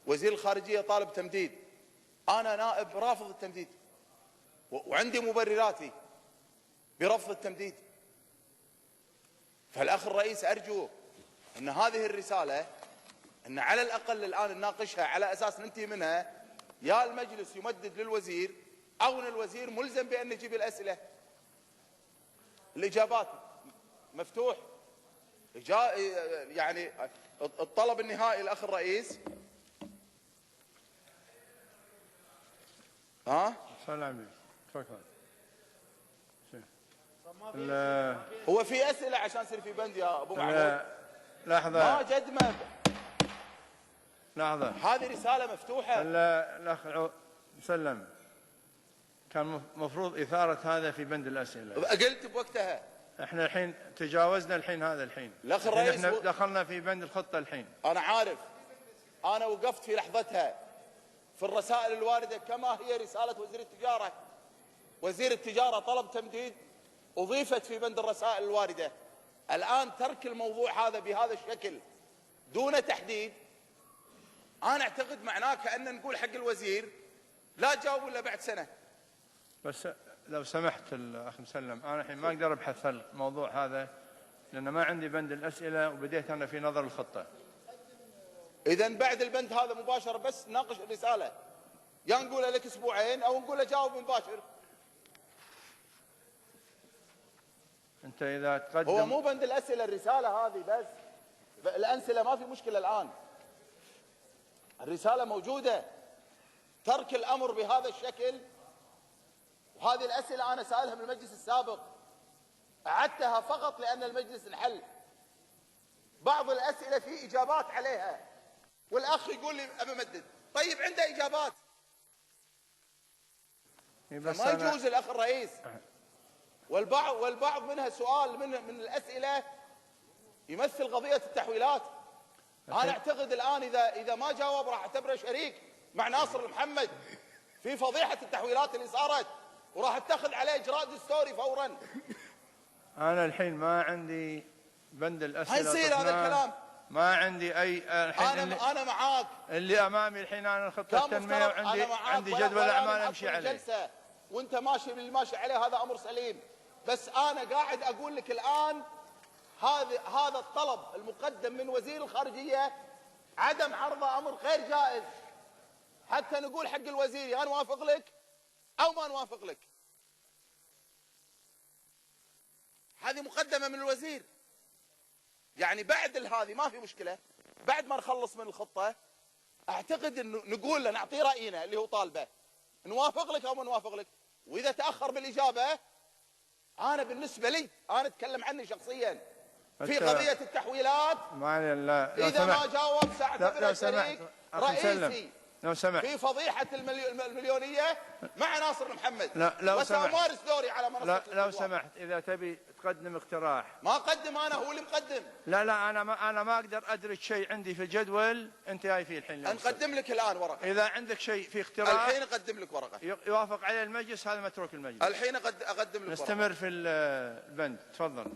وزير الخارجية طالب تمديد، أنا نائب رافض التمديد وعندي مبرراتي برفض التمديد. فالأخ الرئيس أرجو أن هذه الرسالة أن على الأقل الآن نناقشها على أساس ننتهي منها، يا المجلس يمدد للوزير أو أن الوزير ملزم بأن يجيب الأسئلة. الإجابات مفتوح. يعني الطلب النهائي الأخ الرئيس. سلام تفضل. هو في أسئلة عشان يصير في بند يا أبو محمود. لحظة ما جدمة. لحظة، هذه رسالة مفتوحة. الأخ مسلم كان مفروض إثارة هذا في بند الأسئلة. قلت بوقتها. احنا الحين تجاوزنا هذا الحين. الأخ الرئيس احنا دخلنا في بند الخطة الحين. أنا عارف. أنا وقفت في لحظتها في الرسائل الواردة كما هي رسالة وزير التجارة. وزير التجارة طلب تمديد، أضيفت في بند الرسائل الواردة. الآن ترك الموضوع هذا بهذا الشكل دون تحديد، أنا أعتقد معناه كأن نقول حق الوزير لا تجاوب إلا بعد سنة. بس لو سمحت الأخ مسلم، أنا الحين ما أقدر أبحث الموضوع هذا لأن ما عندي بند الأسئلة وبديت أنا في نظر الخطة. إذا بعد البند هذا مباشرة بس ناقش الرسالة، يا نقول لك أسبوعين أو نقول جاوب مباشر. أنت إذا تقدم هو مو بند الأسئلة الرسالة هذه بس، الأنسلة ما في مشكلة الآن، الرسالة موجودة. ترك الأمر بهذا الشكل، وهذه الأسئلة أنا سألها من المجلس السابق، أعدتها فقط لأن المجلس انحل. بعض الأسئلة في إجابات عليها والأخ يقول لي أبي أمدد. طيب عنده إجابات. ما يجوز الأخ الرئيس. والبعض منها سؤال من الأسئلة يمثل قضية التحويلات. أنا أعتقد الآن إذا ما جاوب راح أعتبره شريك مع ناصر المحمد في فضيحة التحويلات اللي صارت، وراح اتخذ عليه إجراء دستوري فورا. أنا الحين ما عندي بند الأسئلة. هيصير هذا الكلام. ما عندي أي الحين. أنا معاك. اللي أمامي الحين أنا الخطة التنمية وعندي جدول أعمال أمشي عليه. وأنت ماشي باللي ماشي عليه، هذا أمر سليم. بس أنا قاعد أقول لك الآن هذا الطلب المقدم من وزير الخارجية عدم عرضه أمر غير جائز، حتى نقول حق الوزير يا نوافق لك أو ما نوافق لك. هذه مقدمة من الوزير. يعني بعد هذه ما في مشكلة، بعد ما نخلص من الخطة أعتقد أنه نقول له نعطيه رأينا اللي هو طالبه، نوافق لك أو ما نوافق لك. وإذا تأخر بالإجابة، أنا بالنسبة لي أنا أتكلم عني شخصيا في قضية التحويلات، إذا ما جاوب سأعتبره شريك رئيسي في فضيحة المليونية مع ناصر محمد، وسأمارس دوري على منصة. لو سمحت، إذا تبي تقدم اقتراح. ما أقدم أنا، هو اللي مقدم. لا أنا ما أقدر أدرج شيء عندي في الجدول أنت جاي فيه الحين. نقدم لك الآن ورقة. إذا عندك شيء في اقتراح الحين أقدم لك ورقة يوافق عليه المجلس، هذا متروك المجلس. الحين أقدم لك ورقة. نستمر في البند، تفضل.